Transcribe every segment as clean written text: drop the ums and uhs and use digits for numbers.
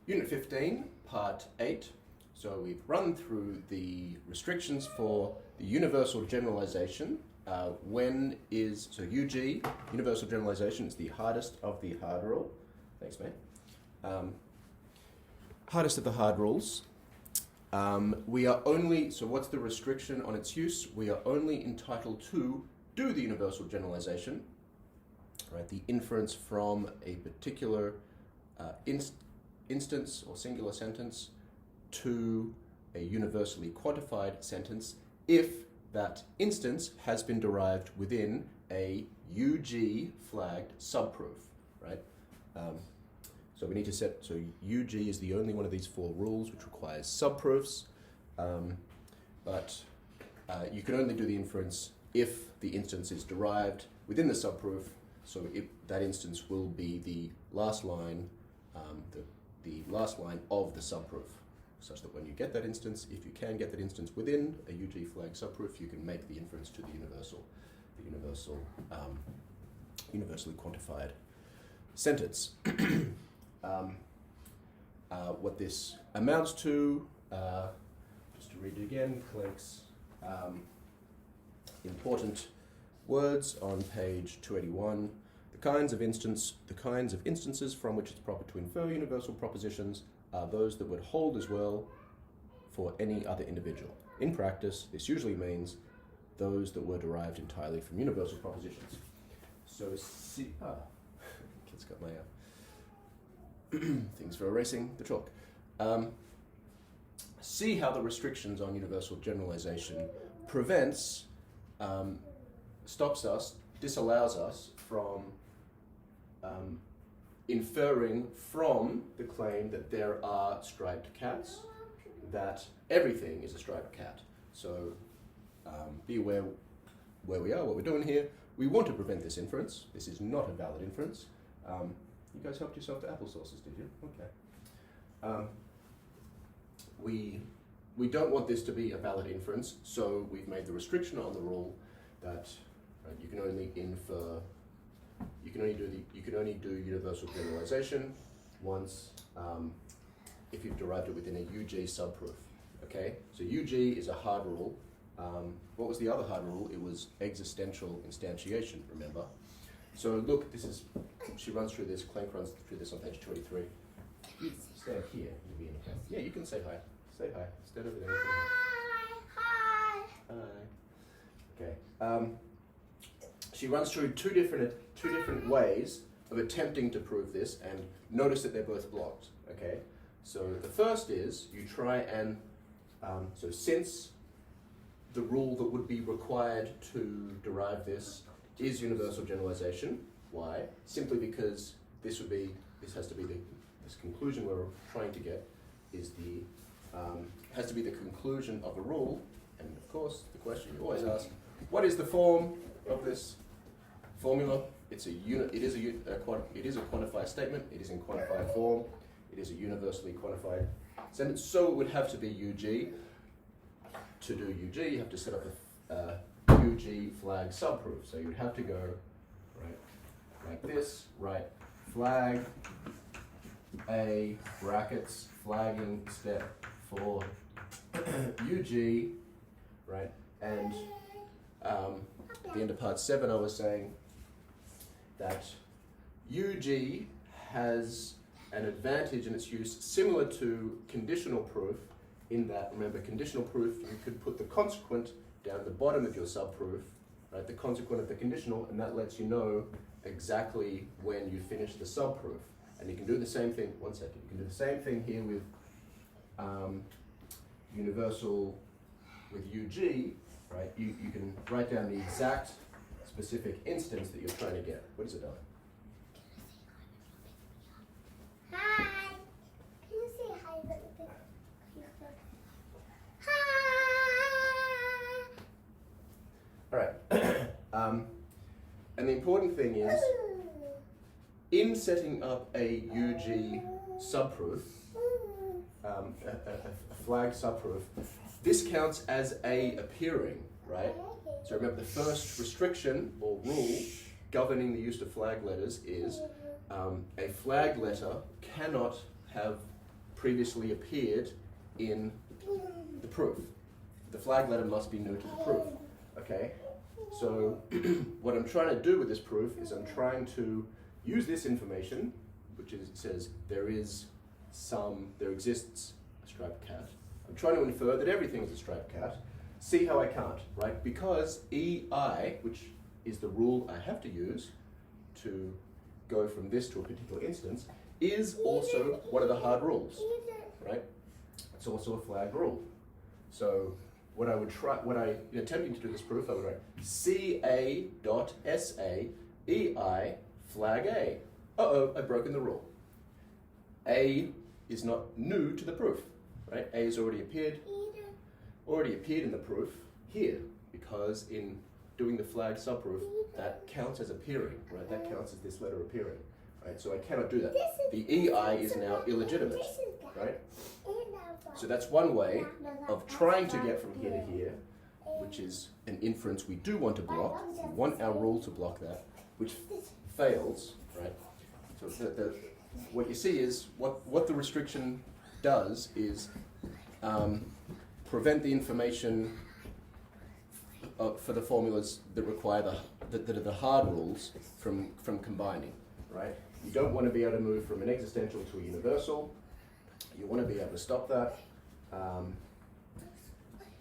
Unit 15, Part 8. So we've run through the restrictions for the universal generalization. UG, universal generalization, is the hardest of the hard rule. Thanks, mate. Hardest of the hard rules. So what's the restriction on its use? We are only entitled to do the universal generalization, right? The inference from a particular instance or singular sentence to a universally quantified sentence if that instance has been derived within a UG flagged subproof, right? So we need to so UG is the only one of these four rules which requires subproofs, but you can only do the inference if the instance is derived within the subproof, so that instance will be the last line, the last line of the subproof, such that when you get that instance, if you can get that instance within a UG flag subproof, you can make the inference to the universally quantified sentence. What this amounts to, just to read it again, Klenk's important words on page 281. The kinds of instances from which it's proper to infer universal propositions are those that would hold as well for any other individual. In practice, this usually means those that were derived entirely from universal propositions. So kids got my things for erasing the chalk. See how the restrictions on universal generalization disallows us from inferring from the claim that there are striped cats, that everything is a striped cat. So be aware where we are, what we're doing here. We want to prevent this inference. This is not a valid inference. You guys helped yourself to applesauces, did you? Okay. We don't want this to be a valid inference, so we've made the restriction on the rule that you can only infer. You can only do universal generalization once if you've derived it within a UG subproof. Okay, so UG is a hard rule. What was the other hard rule? It was existential instantiation. Remember? So look, she runs through this. Klenk runs through this on page 23. You stand here. You'll be in the Yeah, you can say hi. Say hi. Stand over there. Hi. Hi. Okay. She runs through two different ways of attempting to prove this, and notice that they're both blocked. Okay. So the first is you try and so since the rule that would be required to derive this is universal generalization. Why? Simply because this conclusion we're trying to get has to be the conclusion of a rule. And of course, the question you always ask: what is the form of this formula? It's a unit. It is a quantified statement. It is in quantified form. It is a universally quantified sentence. So it would have to be UG. To do UG, you have to set up a UG flag subproof. So you would have to go like this, write flag A brackets flagging step for UG, right? And at the end of part 7, I was saying that UG has an advantage in its use similar to conditional proof, in that, remember, conditional proof, you could put the consequent down at the bottom of your subproof, right? The consequent of the conditional, and that lets you know exactly when you finish the subproof. And you can do the same thing, one second, you can do the same thing here with universal, with UG, right? You can write down the exact specific instance that you're trying to get. What is it, darling? Hi. Can you say hi? Hi. All right. And the important thing is, in setting up a UG subproof, a flag subproof, this counts as A appearing, right? So remember, the first restriction or rule governing the use of flag letters is a flag letter cannot have previously appeared in the proof. The flag letter must be new to the proof. Okay? So what I'm trying to do with this proof is I'm trying to use this information, which is, says there exists a striped cat. I'm trying to infer that everything is a striped cat. See how I can't, right? Because EI, which is the rule I have to use to go from this to a particular instance, is also one of the hard rules, right? It's also a flag rule. So what I would try, in attempting to do this proof, I would write CA.SA EI flag A. Uh-oh, I've broken the rule. A is not new to the proof, right? A has already appeared in the proof here, because in doing the flag subproof, that counts as appearing, right? That counts as this letter appearing, right? So I cannot do that. The EI is now illegitimate, right? So that's one way of trying to get from here to here, which is an inference we do want to block. We want our rule to block that, which fails, right? So what you see is, what the restriction does is prevent the information for the formulas that require that are the hard rules from combining, right? You don't want to be able to move from an existential to a universal. You want to be able to stop that.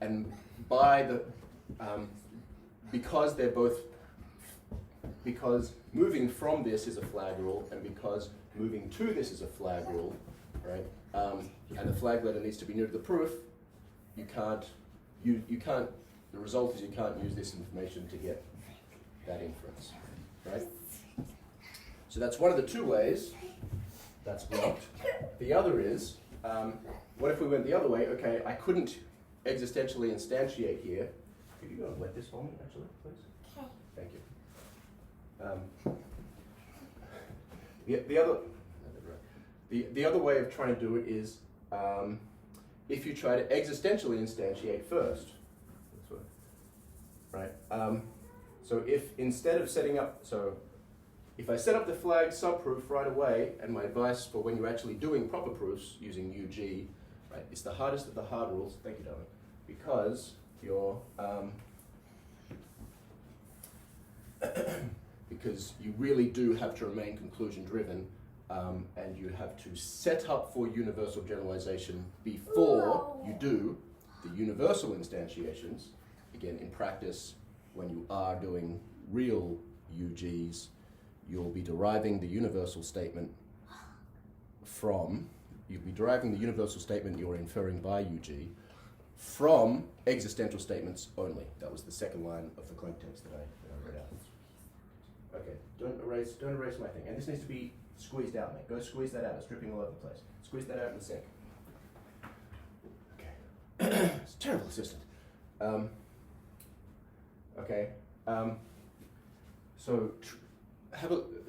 And by the, because moving from this is a flag rule, and because moving to this is a flag rule, right? And the flag letter needs to be new to the proof. You can't. The result is you can't use this information to get that inference, right? So that's one of the two ways that's blocked. The other is, what if we went the other way? Okay, I couldn't existentially instantiate here. Could you go and wet this for me, actually, please? Okay. Thank you. The other way of trying to do it is if you try to existentially instantiate first, right? So if instead of if I set up the flag subproof right away, and my advice for when you're actually doing proper proofs using UG, right, it's the hardest of the hard rules. Thank you, darling. Because you're because you really do have to remain conclusion driven, and you have to set up for universal generalization before you do the universal instantiations. Again, in practice, when you are doing real UGs, you'll be deriving the universal statement you're inferring by UG from existential statements only. That was the second line of the Klenk text that I read out. Okay, don't erase my thing. And this needs to be squeezed out, mate. Go squeeze that out. It's dripping all over the place. Squeeze that out in the sink. Okay. It's a terrible assistant. Okay. So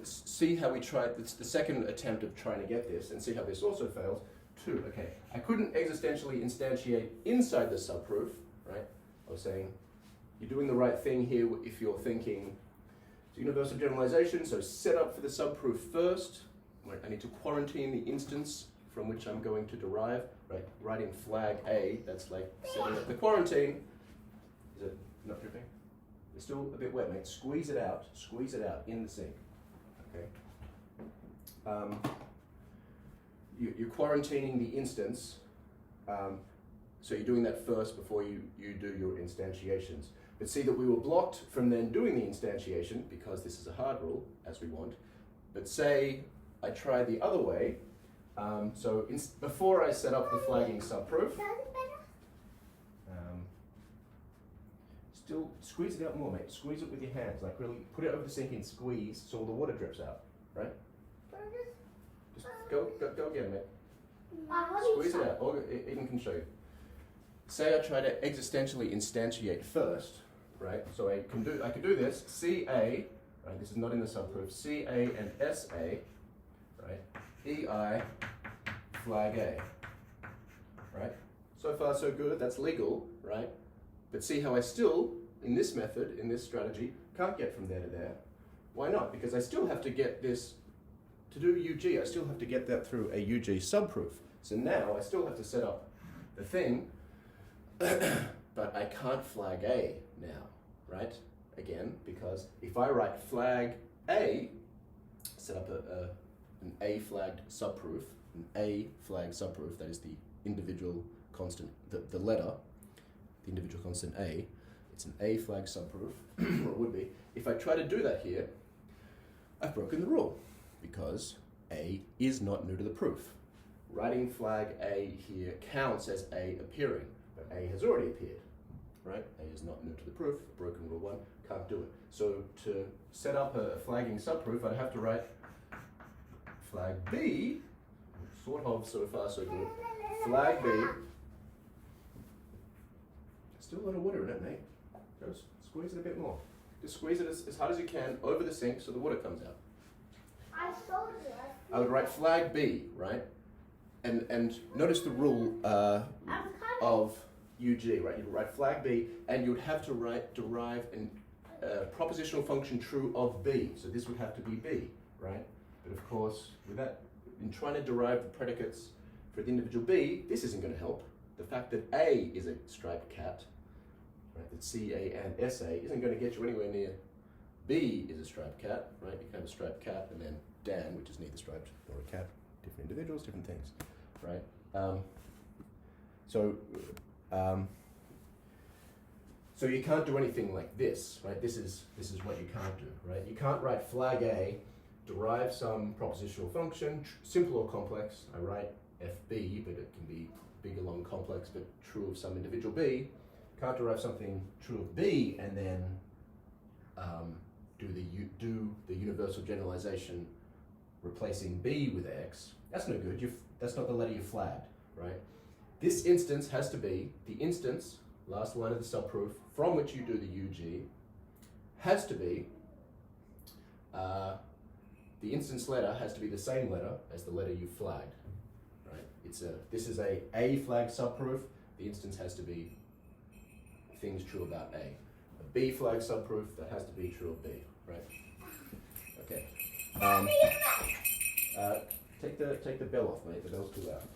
see how we tried. It's the second attempt of trying to get this, and see how this also fails. 2. Okay. I couldn't existentially instantiate inside the subproof, right? I was saying you're doing the right thing here if you're thinking it's universal generalization. So set up for the subproof first. Right? I need to quarantine the instance from which I'm going to derive. Right? Writing flag A. That's like setting up the quarantine. Is it not dripping? It's still a bit wet, mate. Squeeze it out in the sink. Okay. You're quarantining the instance, so you're doing that first before you do your instantiations. But see that we were blocked from then doing the instantiation because this is a hard rule, as we want. But say I try the other way, before I set up the flagging subproof, still squeeze it out more, mate. Squeeze it with your hands, like really put it over the sink and squeeze so all the water drips out, right? Just go again, mate. Squeeze it out. Or Eden can show you. Say I try to existentially instantiate first, right? So I can do this. CA, right? This is not in the subproof. CA and SA, right? EI flag A, right? So far so good. That's legal, right? But see how I still, in this method, in this strategy, can't get from there to there. Why not? Because I still have to get this, to do UG, I still have to get that through a UG subproof. So now I still have to set up the thing, but I can't flag A now, right? Again, because if I write flag A, set up an A flagged subproof, that is the individual constant, the letter, the individual constant A, it's an A flag subproof, or it would be. If I try to do that here, I've broken the rule, because A is not new to the proof. Writing flag A here counts as A appearing, but A has already appeared, right? A is not new to the proof, broken rule 1, can't do it. So to set up a flagging subproof, I'd have to write flag B, sort of, so far so good. Flag B, still a lot of water in it, mate. Go squeeze it a bit more. Just squeeze it as hard as you can over the sink so the water comes out. I told you. I would write flag B, right? And notice the rule of UG, right? You'd write flag B, and you'd have to derive a propositional function true of B. So this would have to be B, right? But of course, with that, in trying to derive the predicates for the individual B, this isn't going to help. The fact that A is a striped cat, right? That C, A, and SA isn't going to get you anywhere near B is a striped cat, right? You can have a striped cat, and then Dan, which is neither striped nor a cat. Different individuals, different things, right? So you can't do anything like this, right? This is what you can't do, right? You can't write flag A, derive some propositional function, simple or complex. I write FB, but it can be big, long, complex, but true of some individual B. Can't derive something true of B and then do the universal generalization replacing B with X. That's no good. That's not the letter you flagged, right? This instance has to be the instance, last line of the subproof, from which you do the UG, has to be, the instance letter has to be the same letter as the letter you flagged, right? This is a flag subproof. The instance has to be things true about A. A B flag subproof, that has to be true of B, right? Okay. Take the bell off, mate. The bell's too loud.